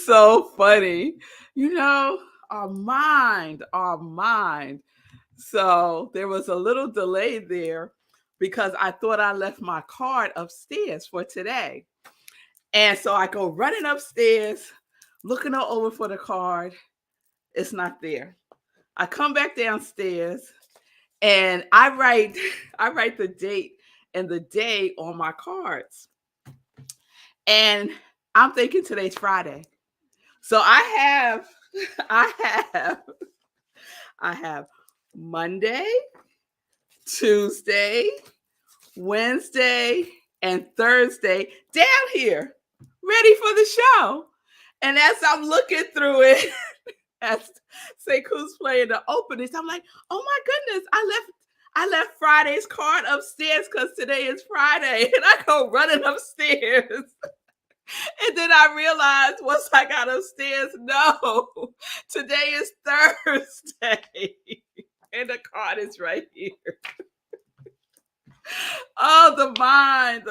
so funny. You know, our mind. So there was a little delay there because I thought I left my card upstairs for today. And so I go running upstairs, looking all over for the card. It's not there. I come back downstairs and I write the date and the day on my cards. And I'm thinking today's Friday. So I have I have Monday, Tuesday, Wednesday, and Thursday down here, ready for the show. And as I'm looking through it, as Sekou's playing the openings, I'm like, oh my goodness, I left Friday's card upstairs because today is Friday. And I go running upstairs. And then I realized once I got upstairs, no, today is Thursday. And the card is right here. Oh, the mind.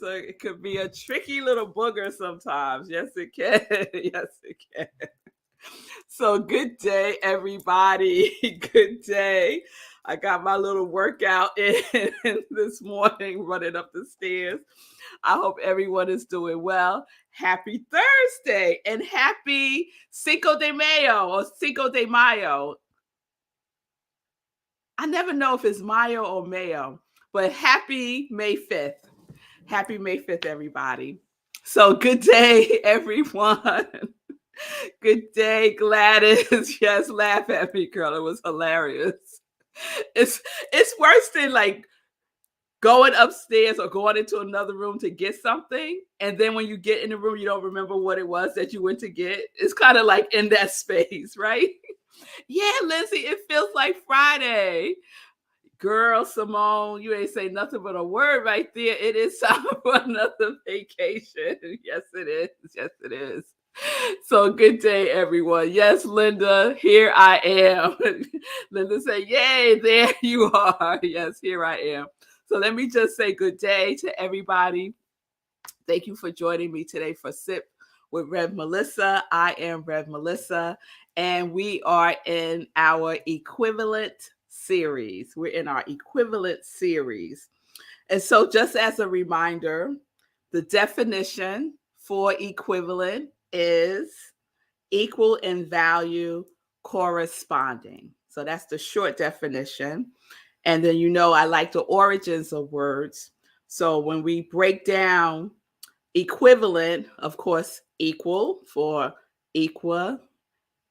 It could be a tricky little booger sometimes. Yes, it can. Yes, it can. So good day, everybody. Good day. I got my little workout in this morning, running up the stairs. I hope everyone is doing well. Happy Thursday and happy Cinco de Mayo or Cinco de Mayo. I never know if it's Mayo or Mayo, but happy May 5th. Happy May 5th, everybody. So good day, everyone. Good day, Gladys. Yes, laugh at me, girl. It was hilarious. It's worse than like going upstairs or going into another room to get something. And then when you get in the room, you don't remember what it was that you went to get. It's kind of like in that space, right? Yeah, Lindsay, it feels like Friday. Girl, Simone, you ain't say nothing but a word right there. It is time for another vacation. Yes, it is. Yes, it is. So good day, everyone. Yes, Linda, here I am. Linda said, yay, there you are. Yes, here I am. So let me just say good day to everybody. Thank you for joining me today for Sip with Rev Melissa. I am Rev Melissa, and we are in our equivalent series. We're in our equivalent series. And so just as a reminder, the definition for equivalent is equal in value, corresponding. So that's the short definition. And then I like the origins of words. So when we break down equivalent, of course, equal for equa,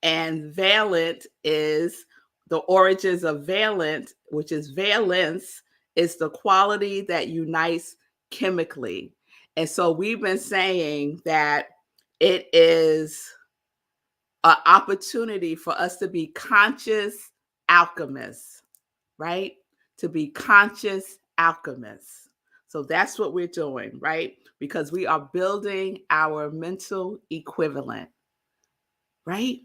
and valent is the origins of valent, which is valence, is the quality that unites chemically. And so we've been saying that it is an opportunity for us to be conscious alchemists, right? To be conscious alchemists. So that's what we're doing, right? Because we are building our mental equivalent, right?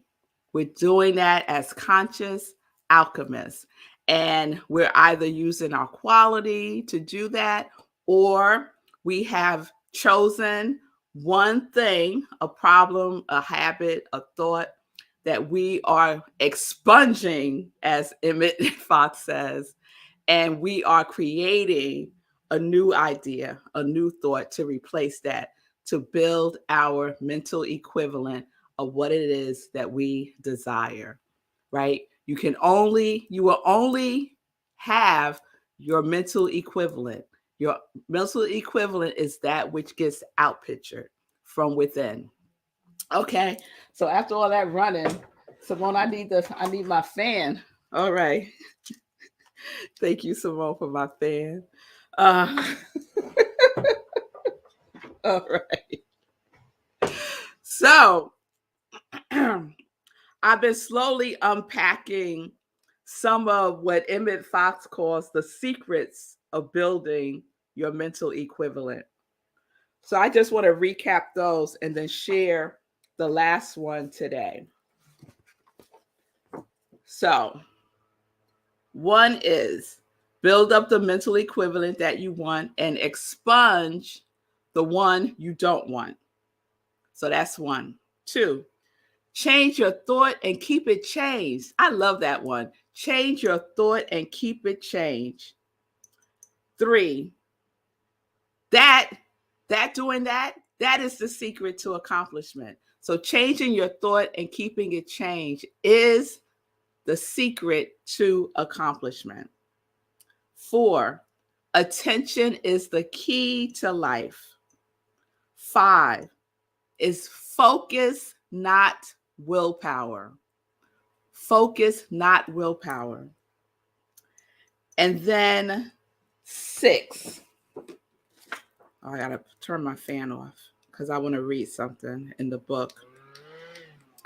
We're doing that as conscious alchemists. And we're either using our quality to do that, or we have chosen one thing, a problem, a habit, a thought that we are expunging, as Emmett Fox says, and we are creating a new idea, a new thought to replace that, to build our mental equivalent of what it is that we desire, right? You will only have your mental equivalent. Your mental equivalent is that which gets outpictured from within. Okay, so after all that running, Simone, I need my fan. All right. Thank you, Simone, for my fan. All right. So I've been slowly unpacking some of what Emmett Fox calls the secrets of building your mental equivalent. So I just want to recap those and then share the last one today. So, one is build up the mental equivalent that you want and expunge the one you don't want. So that's 1. 2, change your thought and keep it changed. I love that one. Change your thought and keep it changed. 3, that doing that is the secret to accomplishment. So changing your thought and keeping it changed is the secret to accomplishment. 4, attention is the key to life. 5 is focus, not willpower. Focus, not willpower. And then 6. I gotta turn my fan off because I want to read something in the book.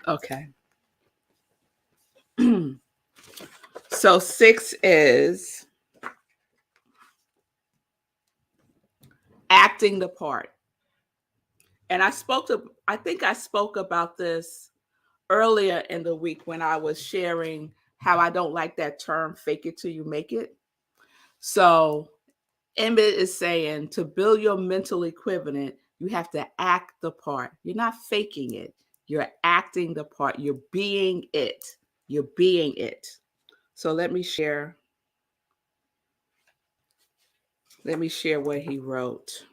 Okay. So 6 is acting the part. And I think I spoke about this earlier in the week when I was sharing how I don't like that term, fake it till you make it. So Emmett is saying to build your mental equivalent, you have to act the part. You're not faking it. You're acting the part. You're being it. You're being it. So let me share what he wrote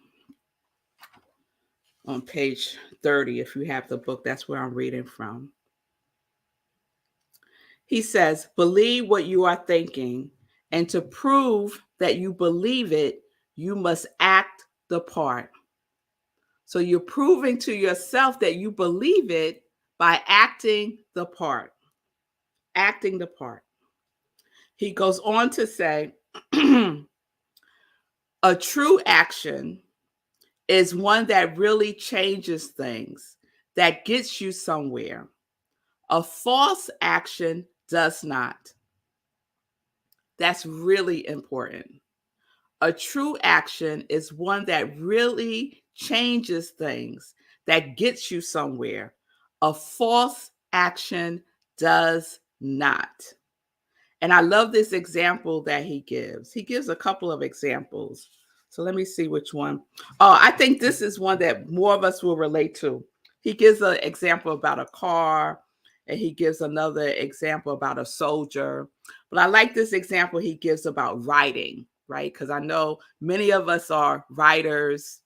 on page 30. If you have the book, that's where I'm reading from. He says, believe what you are thinking, and to prove that you believe it, you must act the part. So you're proving to yourself that you believe it by acting the part. Acting the part. He goes on to say, a true action is one that really changes things, that gets you somewhere. A false action does not. That's really important. A true action is one that really changes things, that gets you somewhere. A false action does not. And I love this example that he gives. He gives a couple of examples. So let me see which one. Oh, I think this is one that more of us will relate to. He gives an example about a car, and he gives another example about a soldier. But I like this example he gives about writing, right? Because I know many of us are writers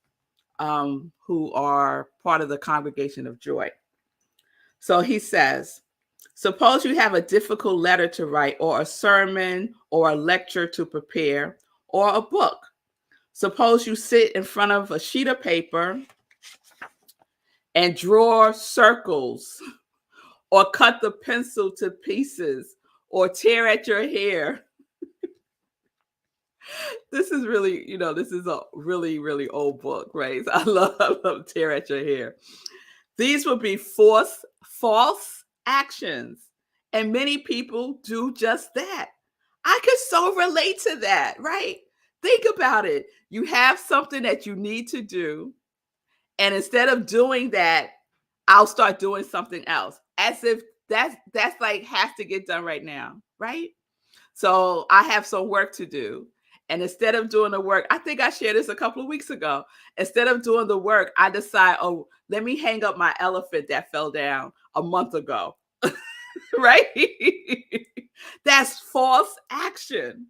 who are part of the Congregation of Joy. So he says, suppose you have a difficult letter to write, or a sermon, or a lecture to prepare, or a book. Suppose you sit in front of a sheet of paper and draw circles, or cut the pencil to pieces, or tear at your hair. This is really, this is a really, really old book, right? So I love tear at your hair. These would be false actions. And many people do just that. I could so relate to that, right? Think about it. You have something that you need to do. And instead of doing that, I'll start doing something else, as if that's like has to get done right now, right? So I have some work to do. And instead of doing the work, I think I shared this a couple of weeks ago. Instead of doing the work, I decide, oh, let me hang up my elephant that fell down a month ago, right? That's false action.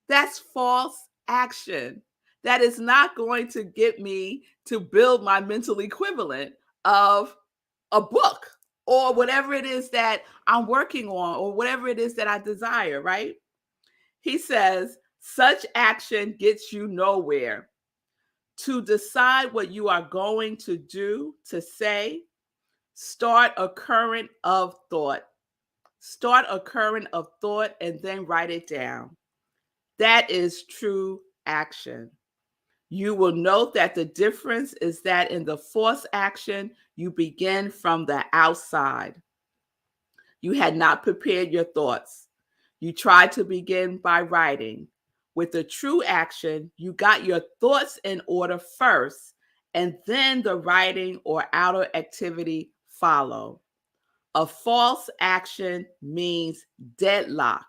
That's false action. That is not going to get me to build my mental equivalent of a book or whatever it is that I'm working on or whatever it is that I desire, right? He says, such action gets you nowhere. To decide what you are going to do, to say, start a current of thought. Start a current of thought and then write it down. That is true action. You will note that the difference is that in the forced action, you begin from the outside. You had not prepared your thoughts. You tried to begin by writing. With the true action, you got your thoughts in order first, and then the writing or outer activity follow. A false action means deadlock,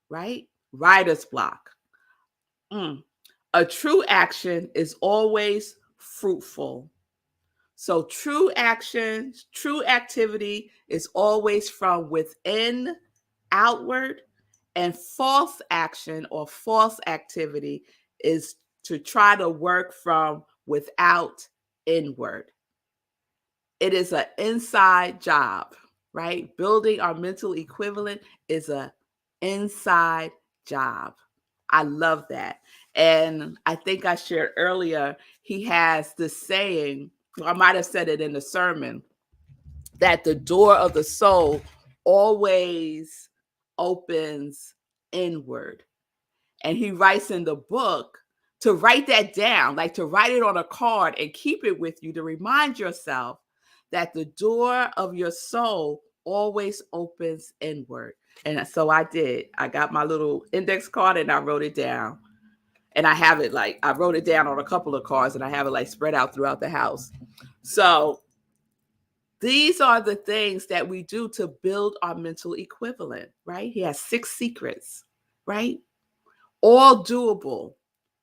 right? Writer's block. A true action is always fruitful. So true action, true activity is always from within outward, and false action or false activity is to try to work from without inward. It is an inside job, right? Building our mental equivalent is an inside job. I love that. And I think I shared earlier, he has this saying, I might have said it in the sermon, that the door of the soul always opens inward. And he writes in the book to write that down, like to write it on a card and keep it with you to remind yourself that the door of your soul always opens inward. And so I did. I got my little index card and I wrote it down. And I have it like, I wrote it down on a couple of cards and I have it like spread out throughout the house. So these are the things that we do to build our mental equivalent, right? He has 6 secrets, right? All doable,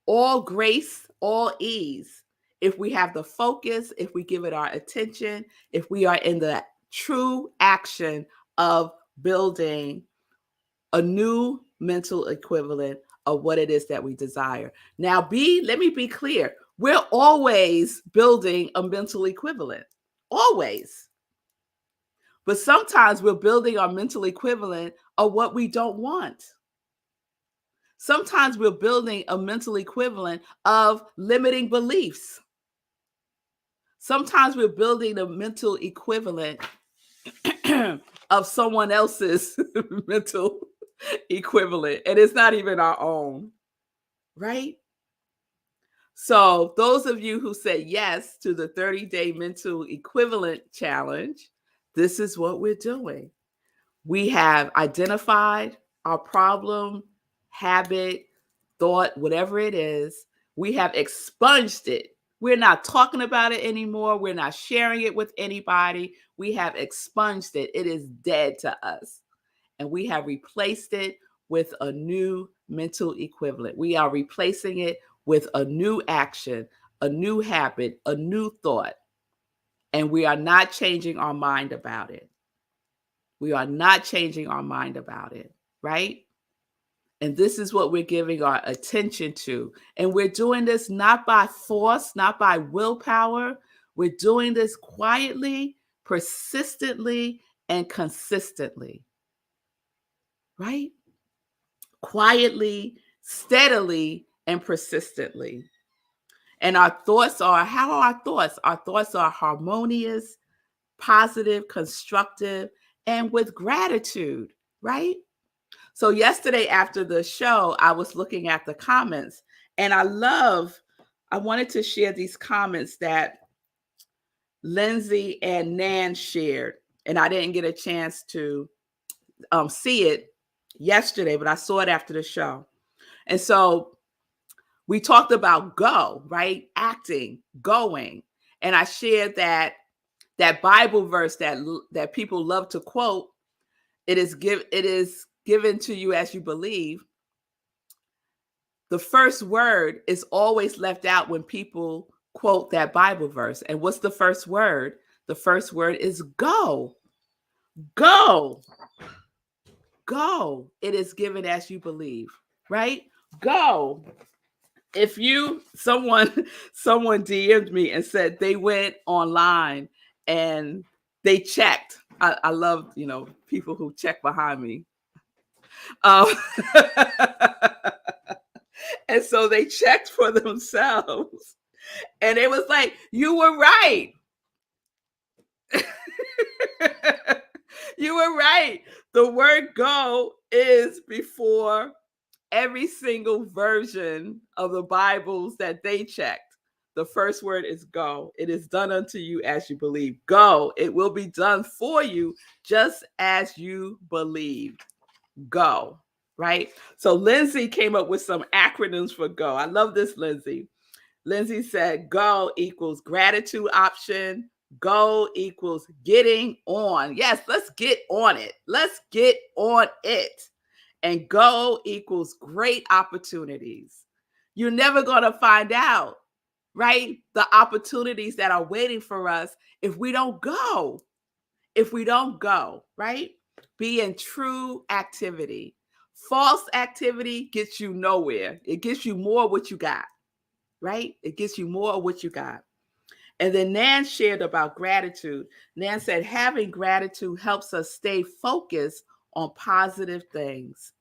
all grace, all ease. If we have the focus, if we give it our attention, if we are in the true action of building a new mental equivalent of what it is that we desire. Now, let me be clear. We're always building a mental equivalent, always. But sometimes we're building our mental equivalent of what we don't want. Sometimes we're building a mental equivalent of limiting beliefs. Sometimes we're building a mental equivalent of someone else's mental equivalent, and it's not even our own, right? So those of you who said yes to the 30-day mental equivalent challenge, this is what we're doing. We have identified our problem, habit, thought, whatever it is. We have expunged it. We're not talking about it anymore. We're not sharing it with anybody. We have expunged it. It is dead to us. And we have replaced it with a new mental equivalent. We are replacing it with a new action, a new habit, a new thought. And we are not changing our mind about it. We are not changing our mind about it, right? And this is what we're giving our attention to. And we're doing this not by force, not by willpower. We're doing this quietly, persistently, and consistently, right? Quietly, steadily, and persistently. And our thoughts are, how are our thoughts? Our thoughts are harmonious, positive, constructive, and with gratitude, right? So yesterday after the show, I was looking at the comments and I wanted to share these comments that Lindsay and Nan shared. And I didn't get a chance to see it yesterday, but I saw it after the show. And so we talked about go, right? Acting, going. And I shared that Bible verse that people love to quote. It is given to you as you believe. The first word is always left out when people quote that Bible verse. And what's the first word? The first word is go. Go. Go. It is given as you believe, right? Go. If someone DM'd me and said they went online and they checked. I love, people who check behind me. And so they checked for themselves and it was like, you were right. You were right. The word go is before every single version of the Bibles that they checked. The first word is go. It is done unto you as you believe. Go. It will be done for you just as you believe. Go. Right? So Lindsay came up with some acronyms for go. I love this, Lindsay. Lindsay said go equals gratitude option. Go equals getting on. Yes, let's get on it. Let's get on it. And go equals great opportunities. You're never going to find out, right? The opportunities that are waiting for us if we don't go. If we don't go, right? Be in true activity. False activity gets you nowhere. It gets you more of what you got, right? It gets you more of what you got. And then Nan shared about gratitude. Nan said, having gratitude helps us stay focused on positive things.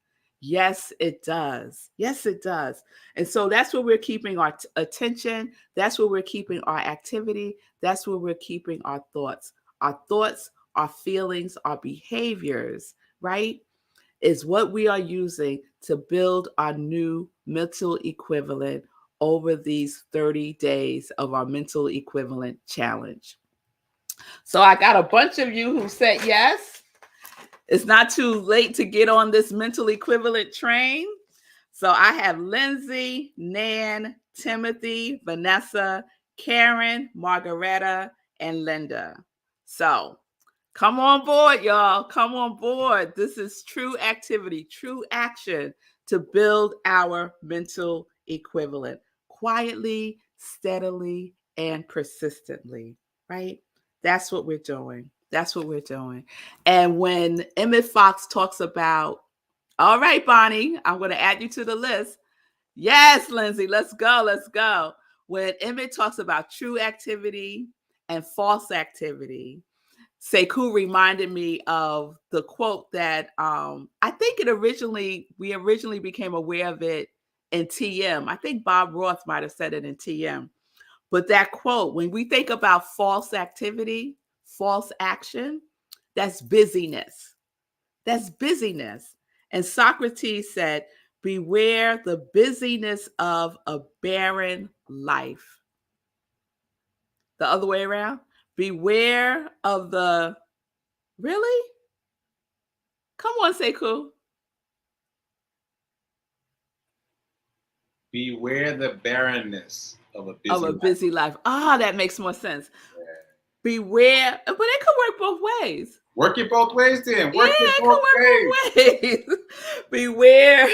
Yes, it does. Yes, it does. And so that's where we're keeping our attention. That's where we're keeping our activity. That's where we're keeping our thoughts. Our thoughts, our feelings, our behaviors, right? Is what we are using to build our new mental equivalent over these 30 days of our mental equivalent challenge. So I got a bunch of you who said yes. It's not too late to get on this mental equivalent train. So I have Lindsay, Nan, Timothy, Vanessa, Karen, Margaretta, and Linda. So come on board, y'all. Come on board. This is true activity, true action to build our mental equivalent quietly, steadily, and persistently, right? That's what we're doing. That's what we're doing. And when Emmett Fox talks about, all right, Bonnie, I'm going to add you to the list. Yes, Lindsay, let's go. Let's go. When Emmett talks about true activity and false activity, Sekou reminded me of the quote that I think we originally became aware of it in TM. I think Bob Roth might have said it in TM. But that quote, when we think about false activity, false action, that's busyness. That's busyness. And Socrates said, beware the busyness of a barren life. The other way around, beware of the really? Come on, Sekou. Beware the barrenness of a busy life. Ah, that makes more sense. Yeah. Beware, but it could work both ways. Work it both ways then. Work it could work both ways. beware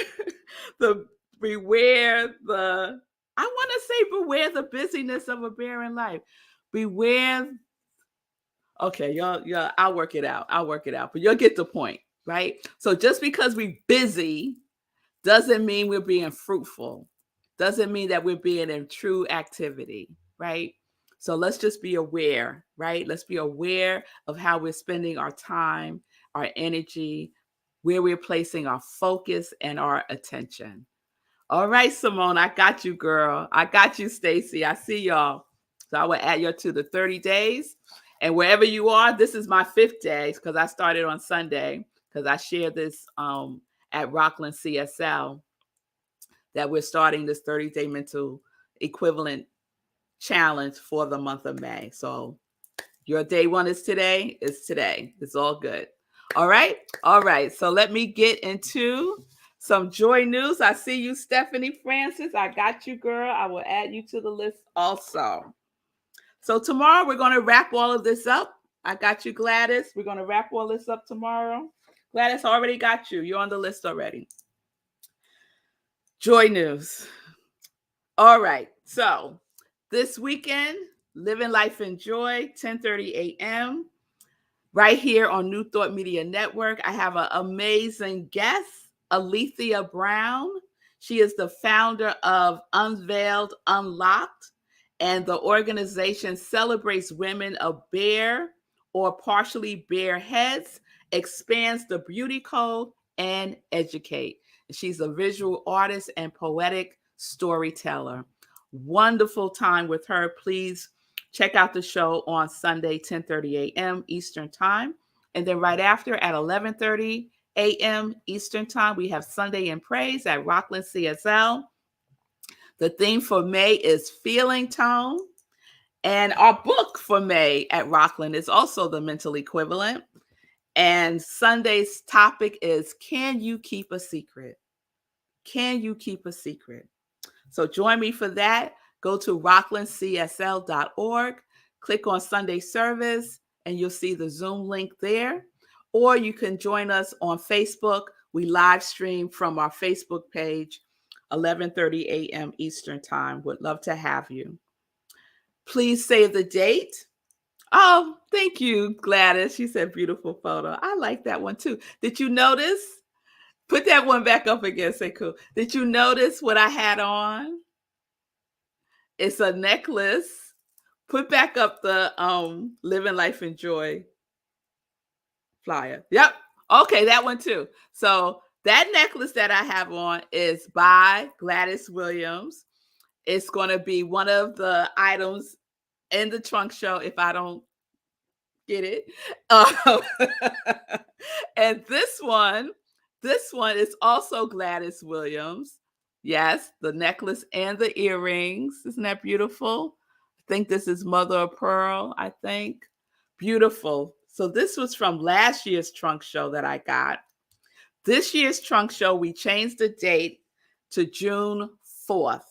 the, I want to say beware the busyness of a barren life. Beware. Okay, y'all, I'll work it out. But you'll get the point, right? So just because we're busy doesn't mean we're being fruitful. Doesn't mean that we're being in true activity, right? So let's just be aware, right? Let's be aware of how we're spending our time, our energy, where we're placing our focus and our attention. All right, Simone, I got you, girl. I got you, Stacy. I see y'all. So I will add you to the 30 days. And wherever you are, this is my 5th day because I started on Sunday because I shared this at Rockland CSL that we're starting this 30-day mental equivalent challenge for the month of May. So your day 1 is today. It's all good. All right. So let me get into some joy news. I see you, Stephanie Francis. I got you, girl. I will add you to the list also. So tomorrow we're going to wrap all of this up. I got you, Gladys. We're going to wrap all this up tomorrow. Gladys, already got you. You're on the list already. Joy news. All right. So this weekend, Living Life in Joy, 10:30 a.m. right here on New Thought Media Network. I have an amazing guest, Alethea Brown. She is the founder of Unveiled Unlocked, and the organization celebrates women of bare or partially bare heads, expands the beauty code, and educate. She's a visual artist and poetic storyteller. Wonderful time with her. Please check out the show on Sunday, 10:30 a.m. Eastern Time. And then right after at 11:30 a.m. Eastern Time, we have Sunday in Praise at Rockland CSL. The theme for May is Feeling Tone. And our book for May at Rockland is also the mental equivalent. And Sunday's topic is, can you keep a secret? Can you keep a secret? So join me for that. Go to rocklandcsl.org, click on Sunday service, and you'll see the Zoom link there. Or you can join us on Facebook. We live stream from our Facebook page, 11:30 a.m. Eastern Time. Would love to have you. Please save the date. Oh, thank you, Gladys. She said beautiful photo. I like that one too. Did you notice? Put that one back up again, say cool. Did you notice what I had on? It's a necklace. Put back up the Living Life in Joy flyer. Yep. Okay, that one too. So that necklace that I have on is by Gladys Williams. It's going to be one of the items in the trunk show if I don't get it. And this one is also Gladys Williams. Yes, the necklace and the earrings. Isn't that beautiful? I think this is Mother of Pearl, I think. Beautiful. So this was from last year's trunk show that I got. This year's trunk show, we changed the date to June 4th.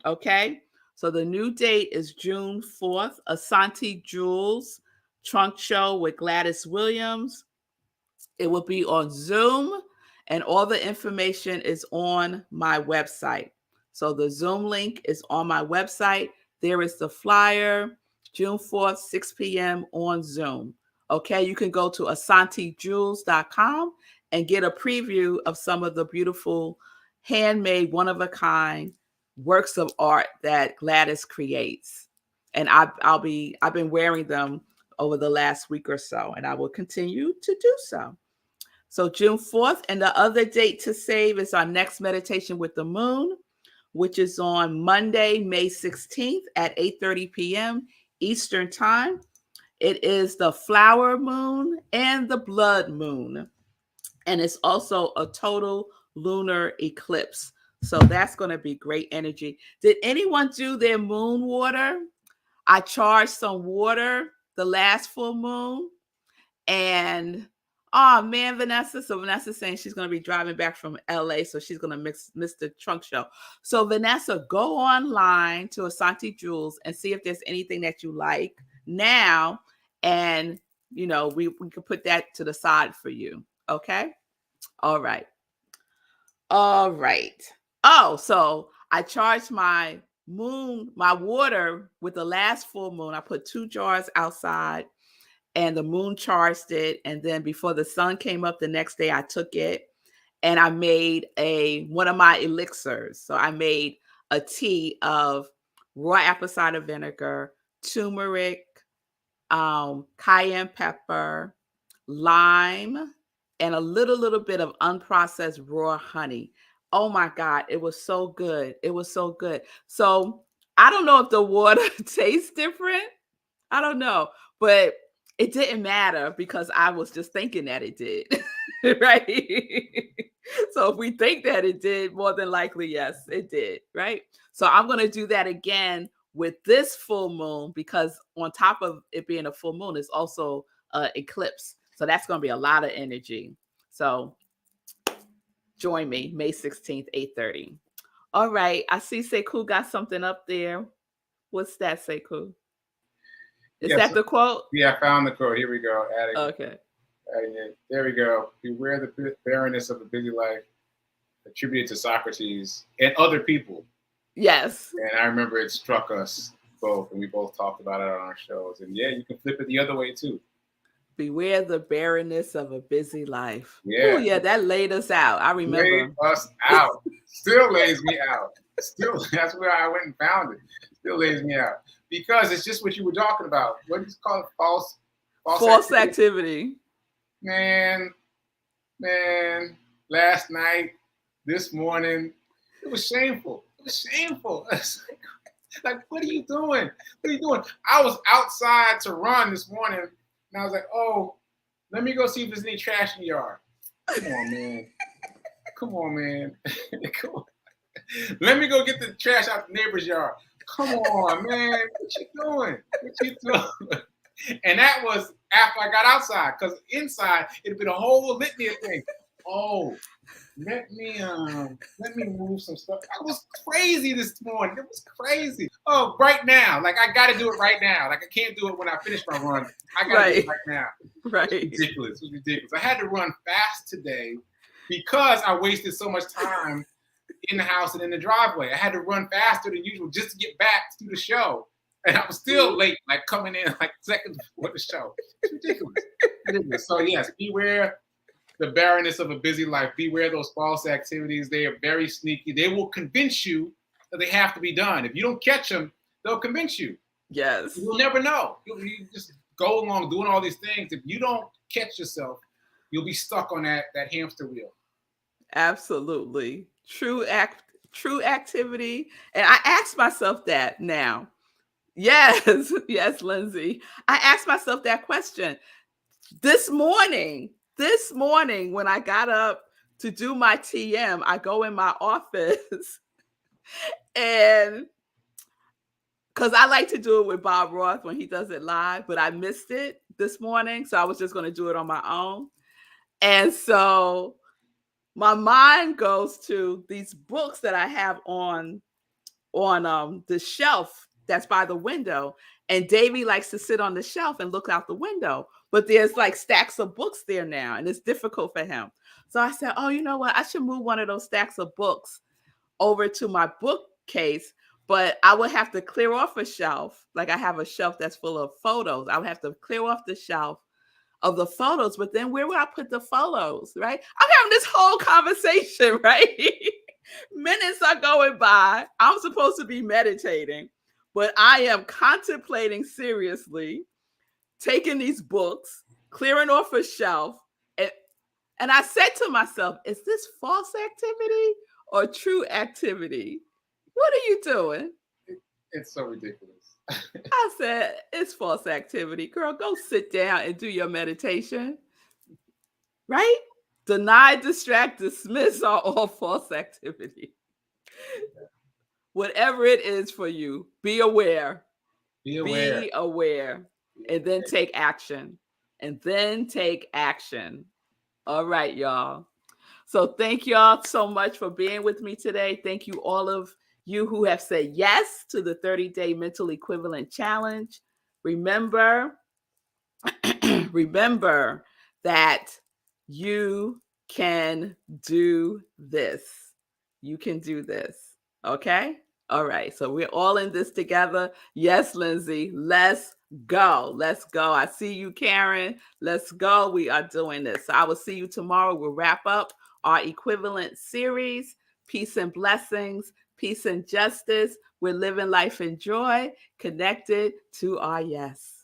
Okay? So the new date is June 4th. Asante Jewels trunk show with Gladys Williams. It will be on Zoom, and all the information is on my website. So the Zoom link is on my website. There is the flyer, June 4th, 6 p.m. on Zoom. Okay, you can go to asantejewels.com and get a preview of some of the beautiful handmade, one-of-a-kind works of art that Gladys creates. And I've been wearing them over the last week or so, and I will continue to do so. So June 4th, and the other date to save is our next meditation with the moon, which is on Monday, May 16th at 8:30 p.m. Eastern Time. It is the flower moon and the blood moon, and it's also a total lunar eclipse. So that's going to be great energy. Did anyone do their moon water? I charged some water the last full moon, and oh man, Vanessa. So Vanessa's saying she's going to be driving back from LA, so she's going to miss the trunk show. So Vanessa, go online to Asante Jewels and see if there's anything that you like now, and we can put that to the side for you. Okay. All right. Oh, so I charged my water with the last full moon. I put 2 jars outside, and the moon charged it. And then before the sun came up the next day, I took it and I made one of my elixirs. So I made a tea of raw apple cider vinegar, turmeric, cayenne pepper, lime, and a little bit of unprocessed raw honey. Oh my God, it was so good. It was so good. So I don't know if the water tastes different. I don't know, but it didn't matter because I was just thinking that it did, right? So if we think that it did, more than likely, yes, it did, right? So I'm going to do that again with this full moon, because on top of it being a full moon, it's also an eclipse. So that's going to be a lot of energy. So join me May 16th, 8:30. All right. I see Sekou got something up there. What's that, Sekou? Is that the quote? Yeah, I found the quote. Here we go. Okay. There we go. Beware the barrenness of a busy life, attributed to Socrates and other people. Yes. And I remember it struck us both, and we both talked about it on our shows. And yeah, you can flip it the other way too. Beware the barrenness of a busy life. Yeah. Ooh, yeah, that laid us out. I remember. Laid us out. Still lays me out. Still, that's where I went and found it. Still lays me out. Because it's just what you were talking about. What is it called? False activity. Man, last night, this morning, it was shameful. It was shameful. It's like, what are you doing? What are you doing? I was outside to run this morning, and I was like, oh, let me go see if there's any trash in the yard. Come on, man. Come on. Let me go get the trash out the neighbor's yard. Come on, man. What you doing? And that was after I got outside, because inside it'd been a whole litany of things. Oh, let me move some stuff. I was crazy this morning. It was crazy. Oh, right now. Like, I got to do it right now. Like, I can't do it when I finish my run. I got to do it right now. Right. It was ridiculous. I had to run fast today because I wasted so much time in the house and in the driveway. I had to run faster than usual just to get back to the show. And I'm still late, like coming in like seconds before the show. It's ridiculous. Ridiculous. So yes, beware the barrenness of a busy life. Beware those false activities. They are very sneaky. They will convince you that they have to be done. If you don't catch them, they'll convince you. Yes. You'll never know. You just go along doing all these things. If you don't catch yourself, you'll be stuck on that hamster wheel. Absolutely. True activity. And I ask myself that now. Yes, yes, Lindsay. I asked myself that question this morning. This morning, when I got up to do my TM, I go in my office and because I like to do it with Bob Roth when he does it live, but I missed it this morning. So I was just going to do it on my own. And so my mind goes to these books that I have on the shelf that's by the window. And Davey likes to sit on the shelf and look out the window. But there's like stacks of books there now, and it's difficult for him. So I said, oh, you know what? I should move one of those stacks of books over to my bookcase, but I would have to clear off a shelf. Like I have a shelf that's full of photos. I would have to clear off the shelf of the photos, but then where would I put the photos, right? I'm having this whole conversation, right? Minutes are going by. I'm supposed to be meditating, but I am contemplating seriously taking these books, clearing off a shelf. And I said to myself, is this false activity or true activity? What are you doing? It's so ridiculous. I said, it's false activity. Girl, go sit down and do your meditation. Right? Deny, distract, dismiss are all false activity. Whatever it is for you, be aware. Be aware. Be aware. And then take action. And then take action. All right, y'all. So thank y'all so much for being with me today. Thank you all of you who have said yes to the 30-day mental equivalent challenge. Remember that you can do this. You can do this. Okay? All right. So we're all in this together. Yes, Lindsay. Let's go. Let's go. I see you, Karen. Let's go. We are doing this. So I will see you tomorrow. We'll wrap up our equivalent series. Peace and blessings. Peace and justice. We're living life in joy, connected to our yes.